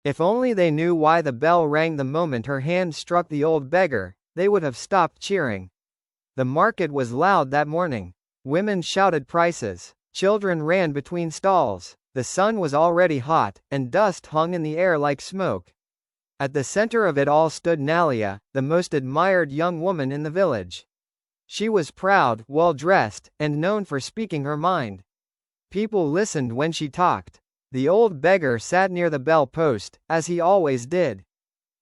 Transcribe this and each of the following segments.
If only they knew why the bell rang the moment her hand struck the old beggar, they would have stopped cheering. The market was loud that morning. Women shouted prices. Children ran between stalls. The sun was already hot, and dust hung in the air like smoke. At the center of it all stood Nalia, the most admired young woman in the village. She was proud, well-dressed, and known for speaking her mind. People listened when she talked. The old beggar sat near the bell post, as he always did.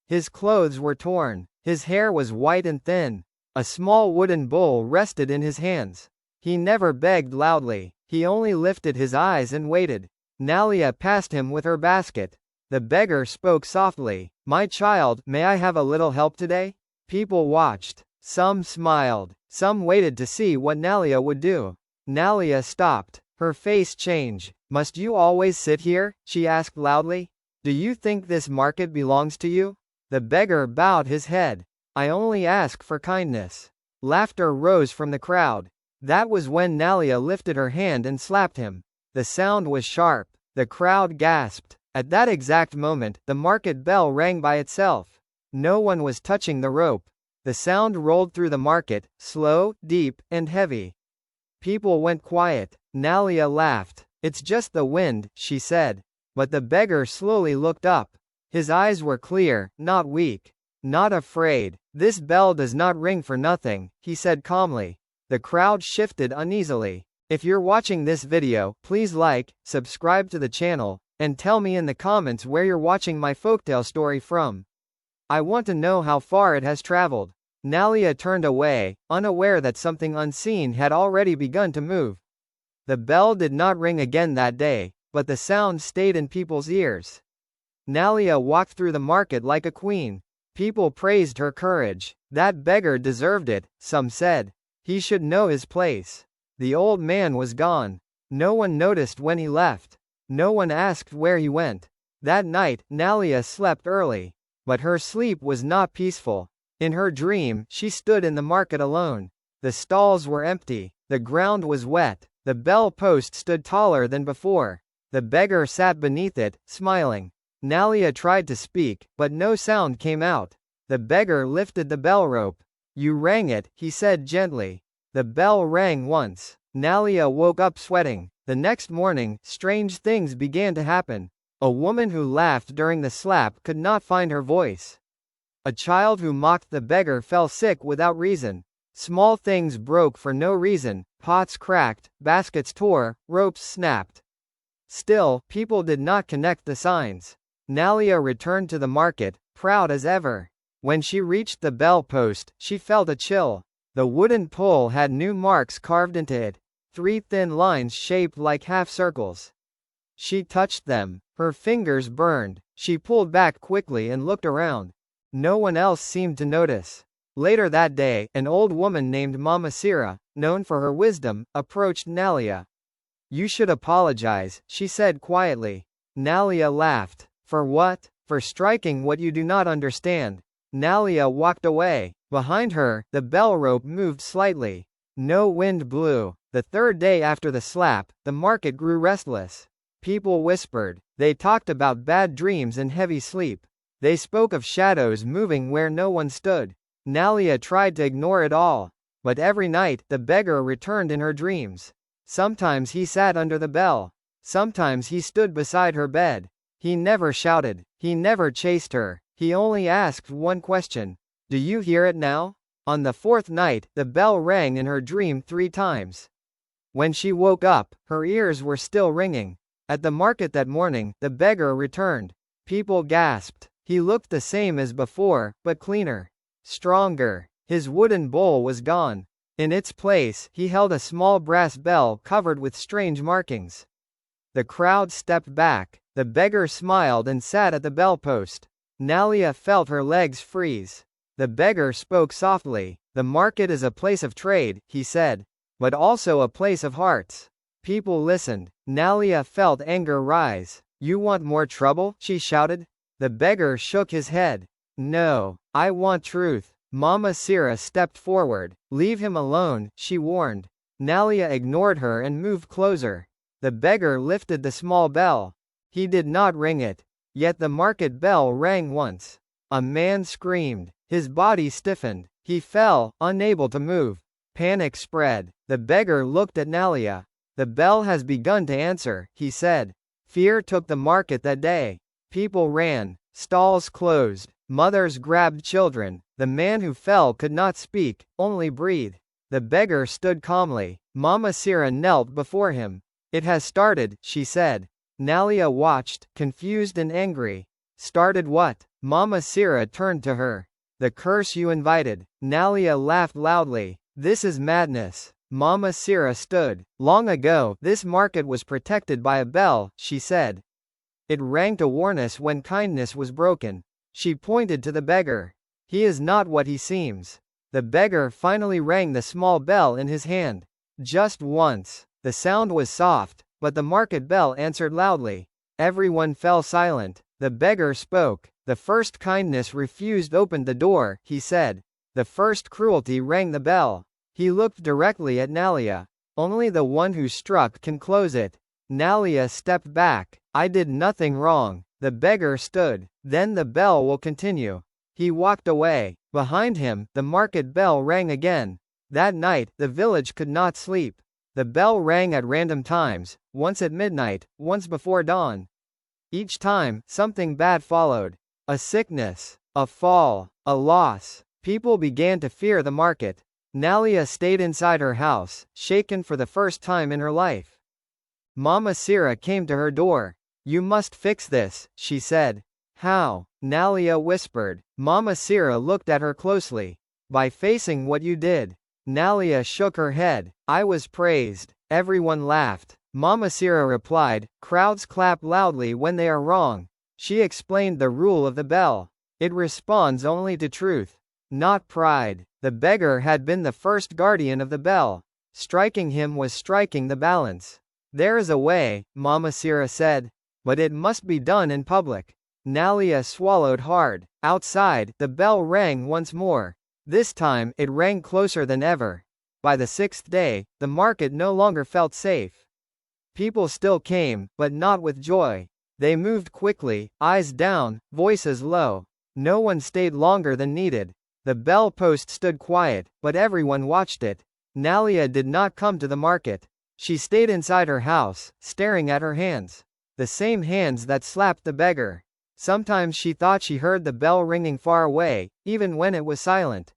His clothes were torn. His hair was white and thin. A small wooden bowl rested in his hands. He never begged loudly. He only lifted his eyes and waited. Nalia passed him with her basket. The beggar spoke softly. "My child, may I have a little help today?" People watched. Some smiled. Some waited to see what Nalia would do. Nalia stopped. Her face changed. "Must you always sit here?" she asked loudly. "Do you think this market belongs to you?" The beggar bowed his head. "I only ask for kindness." Laughter rose from the crowd. That was when Nalia lifted her hand and slapped him. The sound was sharp. The crowd gasped. At that exact moment, the market bell rang by itself. No one was touching the rope. The sound rolled through the market, slow, deep, and heavy. People went quiet. Nalia laughed. "It's just the wind," she said. But the beggar slowly looked up. His eyes were clear, not weak. "Not afraid. This bell does not ring for nothing," he said calmly. The crowd shifted uneasily. If you're watching this video, please like, subscribe to the channel, and tell me in the comments where you're watching my folktale story from. I want to know how far it has traveled. Nalia turned away, unaware that something unseen had already begun to move. The bell did not ring again that day, but the sound stayed in people's ears. Nalia walked through the market like a queen. People praised her courage. That beggar deserved it, some said. He should know his place. The old man was gone. No one noticed when he left. No one asked where he went. That night, Nalia slept early. But her sleep was not peaceful. In her dream, she stood in the market alone. The stalls were empty. The ground was wet. The bell post stood taller than before. The beggar sat beneath it, smiling. Nalia tried to speak, but no sound came out. The beggar lifted the bell rope. "You rang it," he said gently. The bell rang once. Nalia woke up sweating. The next morning, strange things began to happen. A woman who laughed during the slap could not find her voice. A child who mocked the beggar fell sick without reason. Small things broke for no reason. Pots cracked, baskets tore, ropes snapped. Still, people did not connect the signs. Nalia returned to the market, proud as ever. When she reached the bell post, she felt a chill. The wooden pole had new marks carved into it, 3 thin lines shaped like half circles. She touched them. Her fingers burned. She pulled back quickly and looked around. No one else seemed to notice. Later that day, an old woman named Mama Sira, known for her wisdom, approached Nalia. "You should apologize," she said quietly. Nalia laughed. "For what?" "For striking what you do not understand." Nalia walked away. Behind her, the bell rope moved slightly. No wind blew. The third day after the slap, the market grew restless. People whispered. They talked about bad dreams and heavy sleep. They spoke of shadows moving where no one stood. Nalia tried to ignore it all. But every night, the beggar returned in her dreams. Sometimes he sat under the bell. Sometimes he stood beside her bed. He never shouted. He never chased her. He only asked one question. "Do you hear it now?" On the 4th night, the bell rang in her dream 3 times. When she woke up, her ears were still ringing. At the market that morning, the beggar returned. People gasped. He looked the same as before, but cleaner. Stronger. His wooden bowl was gone. In its place, he held a small brass bell covered with strange markings. The crowd stepped back. The beggar smiled and sat at the bell post. Nalia felt her legs freeze. The beggar spoke softly. "The market is a place of trade," he said. "But also a place of hearts." People listened. Nalia felt anger rise. "You want more trouble?" she shouted. The beggar shook his head. "No. I want truth." Mama Sira stepped forward. "Leave him alone," she warned. Nalia ignored her and moved closer. The beggar lifted the small bell. He did not ring it. Yet the market bell rang once. A man screamed. His body stiffened. He fell, unable to move. Panic spread. The beggar looked at Nalia. The bell has begun to answer, he said. Fear took the market that day. People ran. Stalls closed. Mothers grabbed children. The man who fell could not speak, only breathe. The beggar stood calmly. Mama Sira knelt before him. It has started, she said. Nalia watched, confused and angry. Started what? Mama Sira turned to her. The curse you invited. Nalia laughed loudly. This is madness. Mama Sira stood. Long ago, this market was protected by a bell, she said. It rang to warn us when kindness was broken. She pointed to the beggar. He is not what he seems. The beggar finally rang the small bell in his hand. Just once. The sound was soft, but the market bell answered loudly. Everyone fell silent. The beggar spoke. The first kindness refused opened the door, he said. The first cruelty rang the bell. He looked directly at Nalia. Only the one who struck can close it. Nalia stepped back. I did nothing wrong. The beggar stood. Then the bell will continue. He walked away. Behind him, the market bell rang again. That night, the village could not sleep. The bell rang at random times, once at midnight, once before dawn. Each time, something bad followed. A sickness, a fall, a loss. People began to fear the market. Nalia stayed inside her house, shaken for the first time in her life. Mama Sira came to her door. You must fix this, she said. How? Nalia whispered. Mama Sira looked at her closely. By facing what you did. Nalia shook her head. I was praised. Everyone laughed. Mama Sira replied, crowds clap loudly when they are wrong. She explained the rule of the bell. It responds only to truth, not pride. The beggar had been the first guardian of the bell. Striking him was striking the balance. There is a way, Mama Sira said. But it must be done in public. Nalia swallowed hard. Outside, the bell rang once more. This time, it rang closer than ever. By the sixth day, the market no longer felt safe. People still came, but not with joy. They moved quickly, eyes down, voices low. No one stayed longer than needed. The bell post stood quiet, but everyone watched it. Nalia did not come to the market. She stayed inside her house, staring at her hands. The same hands that slapped the beggar. Sometimes she thought she heard the bell ringing far away, even when it was silent.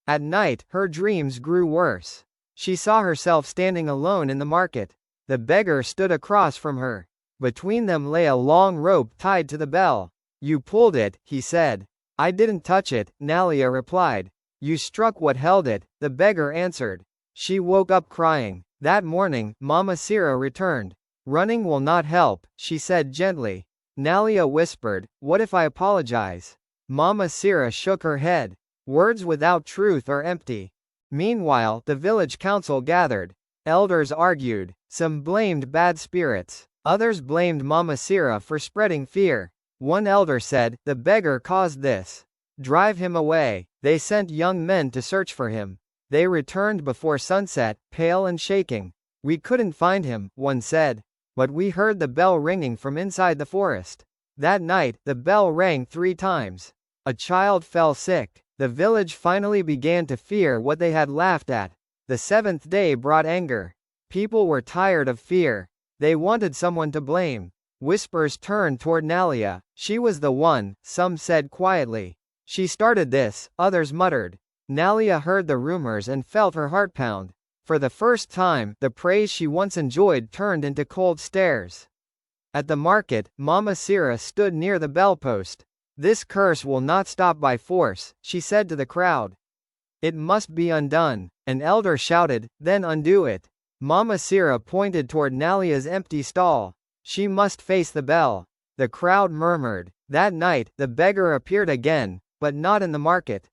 At night, her dreams grew worse. She saw herself standing alone in the market. The beggar stood across from her. Between them lay a long rope tied to the bell. You pulled it, he said. I didn't touch it, Nalia replied. You struck what held it, the beggar answered. She woke up crying. That morning, Mama Sira returned. Running will not help, she said gently. Nalia whispered, what if I apologize? Mama Sira shook her head. Words without truth are empty. Meanwhile, the village council gathered. Elders argued. Some blamed bad spirits. Others blamed Mama Sira for spreading fear. One elder said, the beggar caused this. Drive him away. They sent young men to search for him. They returned before sunset, pale and shaking. We couldn't find him, one said. But we heard the bell ringing from inside the forest. That night, the bell rang 3 times. A child fell sick. The village finally began to fear what they had laughed at. The 7th day brought anger. People were tired of fear. They wanted someone to blame. Whispers turned toward Nalia. She was the one, some said quietly. She started this, others muttered. Nalia heard the rumors and felt her heart pound. For the first time, the praise she once enjoyed turned into cold stares. At the market, Mama Sira stood near the bell post. This curse will not stop by force, she said to the crowd. It must be undone. An elder shouted, then undo it. Mama Sira pointed toward Nalia's empty stall. She must face the bell. The crowd murmured. That night, the beggar appeared again, but not in the market.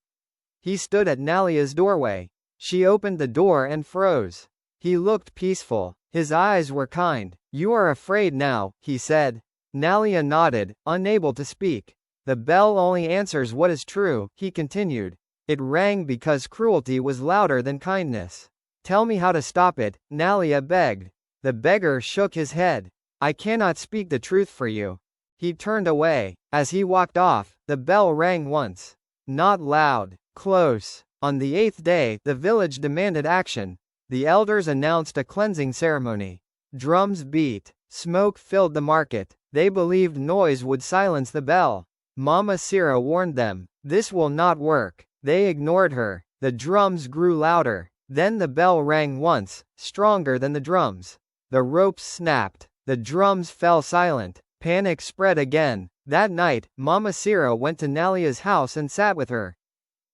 He stood at Nalia's doorway. She opened the door and froze. He looked peaceful. His eyes were kind. You are afraid now, he said. Nalia nodded, unable to speak. The bell only answers what is true, he continued. It rang because cruelty was louder than kindness. Tell me how to stop it, Nalia begged. The beggar shook his head. I cannot speak the truth for you. He turned away. As he walked off, the bell rang once. Not loud. Close. On the 8th day, the village demanded action. The elders announced a cleansing ceremony. Drums beat. Smoke filled the market. They believed noise would silence the bell. Mama Sira warned them. This will not work. They ignored her. The drums grew louder. Then the bell rang once, stronger than the drums. The ropes snapped. The drums fell silent. Panic spread again. That night, Mama Sira went to Nalia's house and sat with her.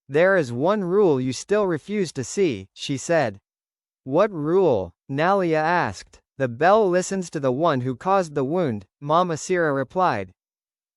There is one rule you still refuse to see, she said. What rule? Nalia asked. The bell listens to the one who caused the wound, Mama Sira replied.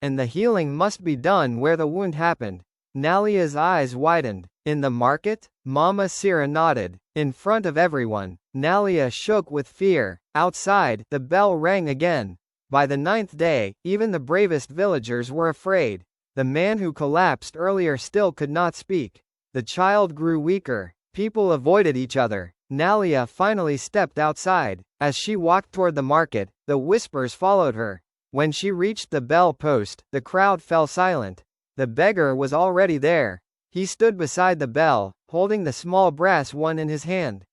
And the healing must be done where the wound happened. Nalia's eyes widened. In the market? Mama Sira nodded. In front of everyone. Nalia shook with fear. Outside, the bell rang again. By the 9th day, even the bravest villagers were afraid. The man who collapsed earlier still could not speak. The child grew weaker. People avoided each other. Nalia finally stepped outside. As she walked toward the market, the whispers followed her. When she reached the bell post, the crowd fell silent. The beggar was already there. He stood beside the bell, holding the small brass one in his hand.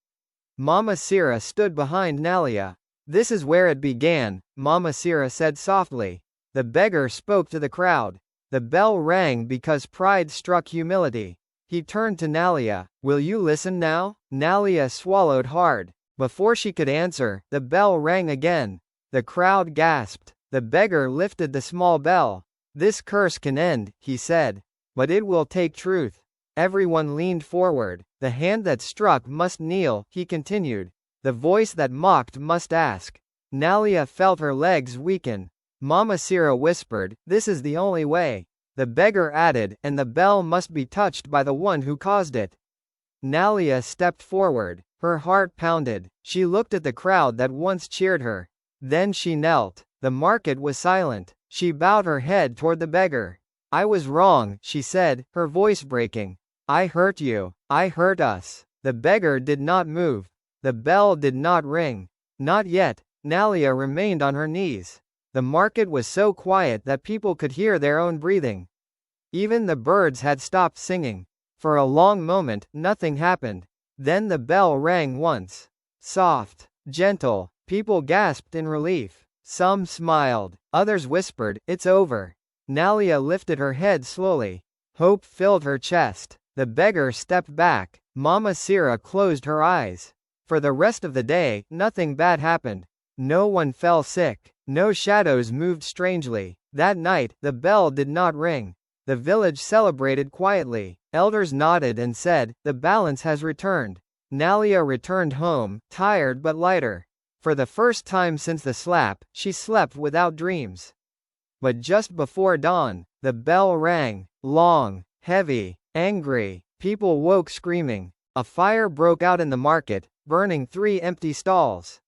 Mama Sira stood behind Nalia. This is where it began, Mama Sira said softly. The beggar spoke to the crowd. The bell rang because pride struck humility. He turned to Nalia. Will you listen now? Nalia swallowed hard. Before she could answer, the bell rang again. The crowd gasped. The beggar lifted the small bell. This curse can end, he said. But it will take truth. Everyone leaned forward. The hand that struck must kneel, he continued. The voice that mocked must ask. Nalia felt her legs weaken. Mama Sira whispered, this is the only way. The beggar added, and the bell must be touched by the one who caused it. Nalia stepped forward. Her heart pounded. She looked at the crowd that once cheered her. Then she knelt. The market was silent. She bowed her head toward the beggar. I was wrong, she said, her voice breaking. I hurt you. I hurt us. The beggar did not move. The bell did not ring. Not yet. Nalia remained on her knees. The market was so quiet that people could hear their own breathing. Even the birds had stopped singing. For a long moment, nothing happened. Then the bell rang once. Soft. Gentle. People gasped in relief. Some smiled. Others whispered, it's over. Nalia lifted her head slowly. Hope filled her chest. The beggar stepped back. Mama Sira closed her eyes. For the rest of the day, nothing bad happened. No one fell sick. No shadows moved strangely. That night, the bell did not ring. The village celebrated quietly. Elders nodded and said, the balance has returned. Nalia returned home, tired but lighter. For the first time since the slap, she slept without dreams. But just before dawn, the bell rang. Long, heavy, angry. People woke screaming. A fire broke out in the market, burning 3 empty stalls.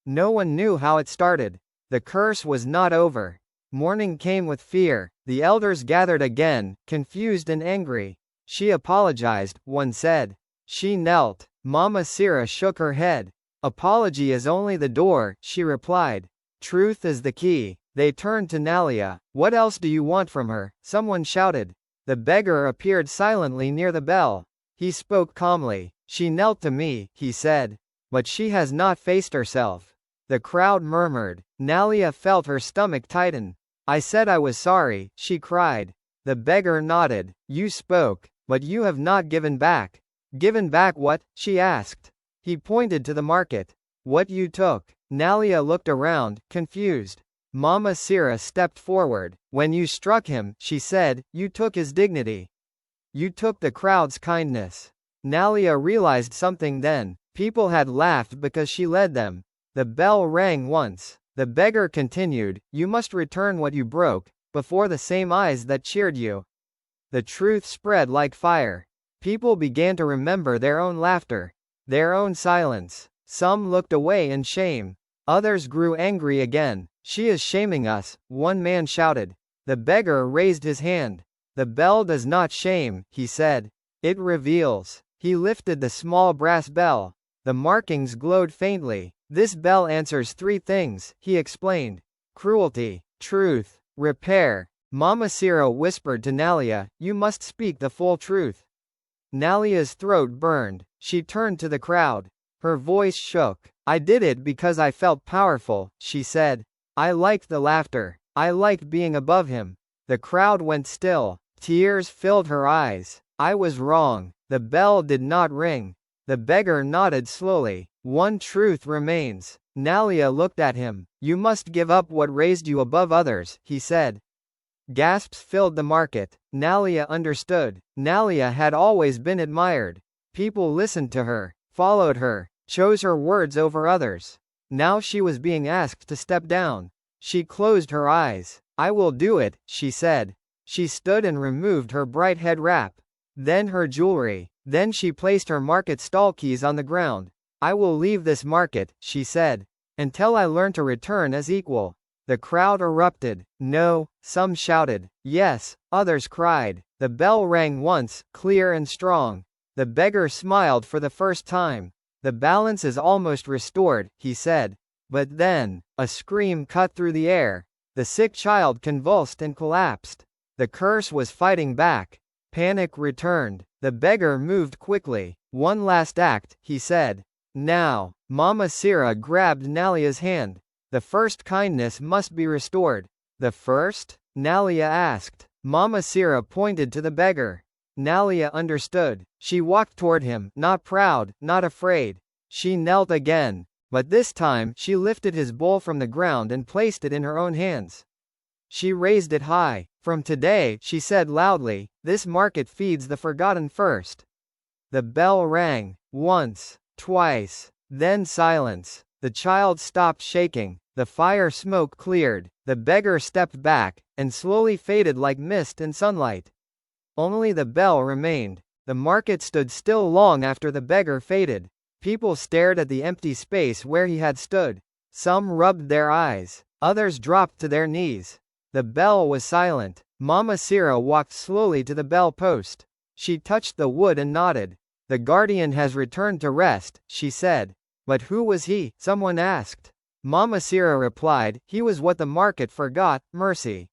No one knew how it started. The curse was not over. Morning came with fear. The elders gathered again, confused and angry. She apologized, one said. She knelt. Mama Sira shook her head. Apology is only the door, she replied. Truth is the key. They turned to Nalia. What else do you want from her? Someone shouted. The beggar appeared silently near the bell. He spoke calmly. She knelt to me, he said. But she has not faced herself. The crowd murmured. Nalia felt her stomach tighten. I said I was sorry, she cried. The beggar nodded. You spoke, but you have not given back. Given back what? She asked. He pointed to the market. What you took. Nalia looked around, confused. Mama Sira stepped forward. When you struck him, she said, you took his dignity. You took the crowd's kindness. Nalia realized something then. People had laughed because she led them. The bell rang once. The beggar continued, you must return what you broke, before the same eyes that cheered you. The truth spread like fire. People began to remember their own laughter. Their own silence. Some looked away in shame. Others grew angry again. She is shaming us, one man shouted. The beggar raised his hand. The bell does not shame, he said. It reveals. He lifted the small brass bell. The markings glowed faintly. This bell answers 3 things, he explained. Cruelty, truth, Repair. Mama Sira whispered to Nalia, you must speak the full truth. Nalia's throat burned. She turned to the crowd. Her voice shook. I did it because I felt powerful, she said. I liked the laughter. I liked being above him. The crowd went still. Tears filled her eyes. I was wrong. The bell did not ring. The beggar nodded slowly. One truth remains. Nalia looked at him. You must give up what raised you above others, he said. Gasps filled the market. Nalia understood. Nalia had always been admired. People listened to her, followed her, chose her words over others. Now she was being asked to step down. She closed her eyes. I will do it, she said. She stood and removed her bright head wrap. Then her jewelry. Then she placed her market stall keys on the ground. I will leave this market, she said, until I learn to return as equal. The crowd erupted. No, some shouted. Yes, others cried. The bell rang once, clear and strong. The beggar smiled for the first time. The balance is almost restored, he said. But then, a scream cut through the air. The sick child convulsed and collapsed. The curse was fighting back. Panic returned. The beggar moved quickly. One last act, he said. Now. Mama Sira grabbed Nalia's hand. The first kindness must be restored. The first? Nalia asked. Mama Sira pointed to the beggar. Nalia understood. She walked toward him, not proud, not afraid. She knelt again. But this time, she lifted his bowl from the ground and placed it in her own hands. She raised it high. From today, she said loudly, this market feeds the forgotten first. The bell rang. Once. Twice. Then silence. The child stopped shaking. The fire smoke cleared. The beggar stepped back, and slowly faded like mist in sunlight. Only the bell remained. The market stood still long after the beggar faded. People stared at the empty space where he had stood. Some rubbed their eyes. Others dropped to their knees. The bell was silent. Mama Sira walked slowly to the bell post. She touched the wood and nodded. The guardian has returned to rest, she said. But who was he? Someone asked. Mama Sira replied, he was what the market forgot, mercy.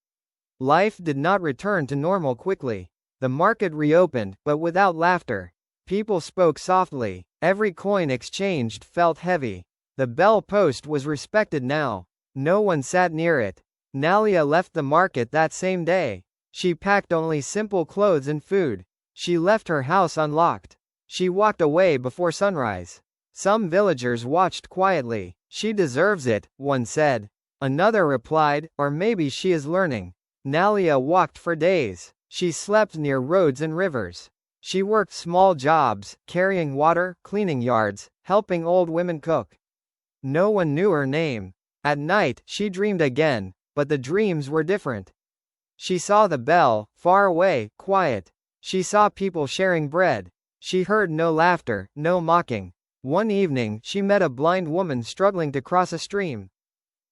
Life did not return to normal quickly. The market reopened, but without laughter. People spoke softly. Every coin exchanged felt heavy. The bell post was respected now. No one sat near it. Nalia left the market that same day. She packed only simple clothes and food. She left her house unlocked. She walked away before sunrise. Some villagers watched quietly. She deserves it, one said. Another replied, or maybe she is learning. Nalia walked for days. She slept near roads and rivers. She worked small jobs, carrying water, cleaning yards, helping old women cook. No one knew her name. At night, she dreamed again, but the dreams were different. She saw the bell, far away, quiet. She saw people sharing bread. She heard no laughter, no mocking. One evening, she met a blind woman struggling to cross a stream.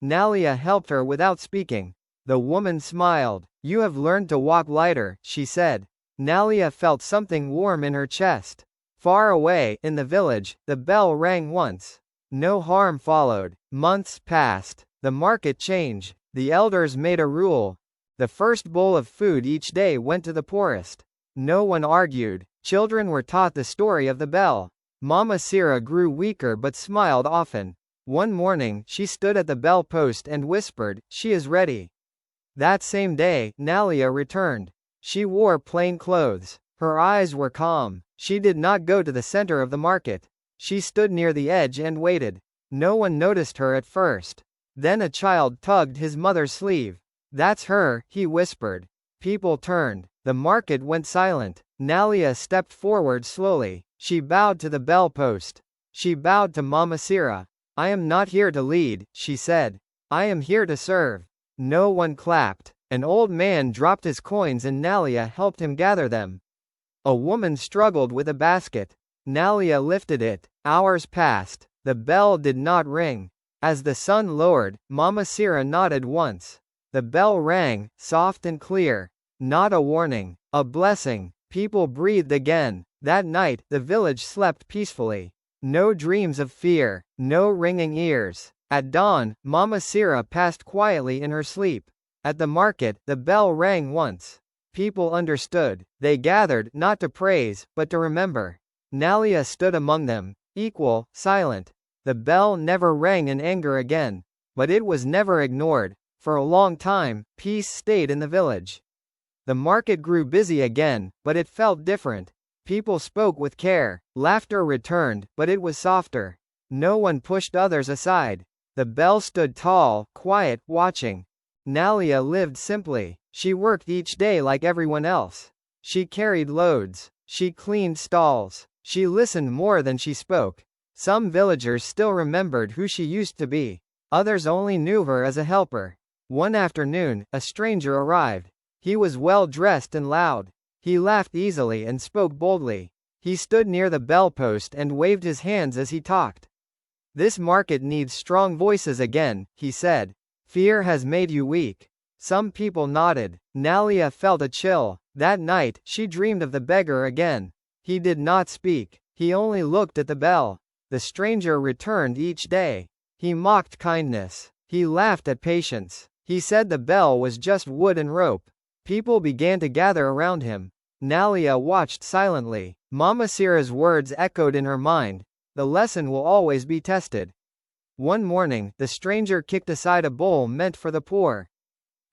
Nalia helped her without speaking. The woman smiled. You have learned to walk lighter, she said. Nalia felt something warm in her chest. Far away, in the village, the bell rang once. No harm followed. Months passed. The market changed. The elders made a rule. The first bowl of food each day went to the poorest. No one argued. Children were taught the story of the bell. Mama Sira grew weaker but smiled often. One morning, she stood at the bell post and whispered, she is ready. That same day, Nalia returned. She wore plain clothes. Her eyes were calm. She did not go to the center of the market. She stood near the edge and waited. No one noticed her at first. Then a child tugged his mother's sleeve. That's her, he whispered. People turned. The market went silent. Nalia stepped forward slowly. She bowed to the bell post. She bowed to Mama Sira. I am not here to lead, she said. I am here to serve. No one clapped. An old man dropped his coins and Nalia helped him gather them. A woman struggled with a basket. Nalia lifted it. Hours passed. The bell did not ring. As the sun lowered, Mama Sira nodded once. The bell rang, soft and clear. Not a warning, a blessing. People breathed again. That night, the village slept peacefully. No dreams of fear, no ringing ears. At dawn, Mama Sira passed quietly in her sleep. At the market, the bell rang once. People understood. They gathered, not to praise, but to remember. Nalia stood among them, equal, silent. The bell never rang in anger again. But it was never ignored. For a long time, peace stayed in the village. The market grew busy again, but it felt different. People spoke with care. Laughter returned, but it was softer. No one pushed others aside. The bell stood tall, quiet, watching. Nalia lived simply. She worked each day like everyone else. She carried loads. She cleaned stalls. She listened more than she spoke. Some villagers still remembered who she used to be. Others only knew her as a helper. One afternoon, a stranger arrived. He was well dressed and loud. He laughed easily and spoke boldly. He stood near the bell post and waved his hands as he talked. "This market needs strong voices again," he said. "Fear has made you weak." Some people nodded. Nalia felt a chill. That night, she dreamed of the beggar again. He did not speak. He only looked at the bell. The stranger returned each day. He mocked kindness. He laughed at patience. He said the bell was just wood and rope. People began to gather around him. Nalia watched silently. Mama Sira's words echoed in her mind. The lesson will always be tested. One morning, the stranger kicked aside a bowl meant for the poor.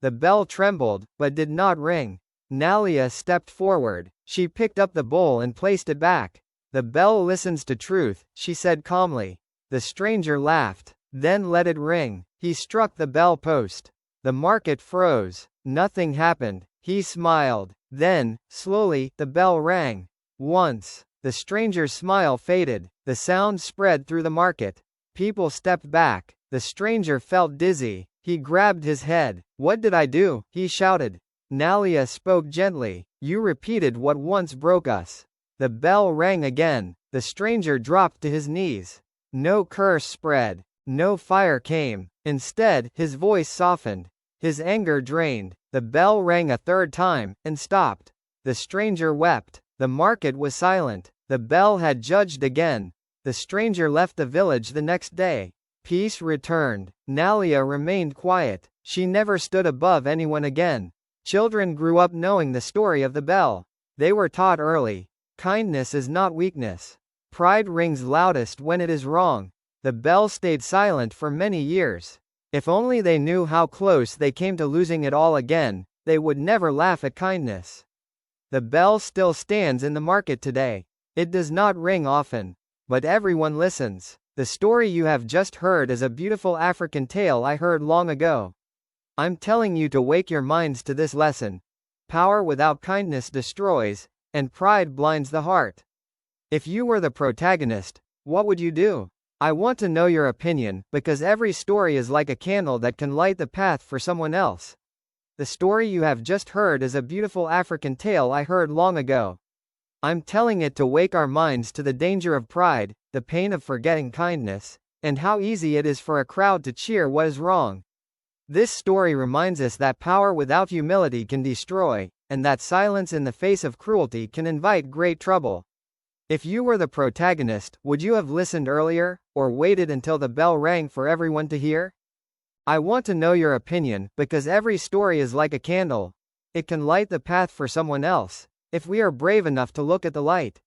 The bell trembled, but did not ring. Nalia stepped forward. She picked up the bowl and placed it back. "The bell listens to truth," she said calmly. The stranger laughed. Then let it ring. He struck the bell post. The market froze. Nothing happened. He smiled. Then, slowly, the bell rang. Once. The stranger's smile faded. The sound spread through the market. People stepped back. The stranger felt dizzy. He grabbed his head. "What did I do?" he shouted. Nalia spoke gently. "You repeated what once broke us." The bell rang again. The stranger dropped to his knees. No curse spread. No fire came. Instead, his voice softened. His anger drained. The bell rang a third time, and stopped. The stranger wept. The market was silent. The bell had judged again. The stranger left the village the next day. Peace returned. Nalia remained quiet. She never stood above anyone again. Children grew up knowing the story of the bell. They were taught early. Kindness is not weakness. Pride rings loudest when it is wrong. The bell stayed silent for many years. If only they knew how close they came to losing it all again, they would never laugh at kindness. The bell still stands in the market today. It does not ring often, but everyone listens. The story you have just heard is a beautiful African tale I heard long ago. I'm telling you to wake your minds to this lesson. Power without kindness destroys, and pride blinds the heart. If you were the protagonist, what would you do? I want to know your opinion, because every story is like a candle that can light the path for someone else. The story you have just heard is a beautiful African tale I heard long ago. I'm telling it to wake our minds to the danger of pride, the pain of forgetting kindness, and how easy it is for a crowd to cheer what is wrong. This story reminds us that power without humility can destroy, and that silence in the face of cruelty can invite great trouble. If you were the protagonist, would you have listened earlier, or waited until the bell rang for everyone to hear? I want to know your opinion, because every story is like a candle. It can light the path for someone else, if we are brave enough to look at the light.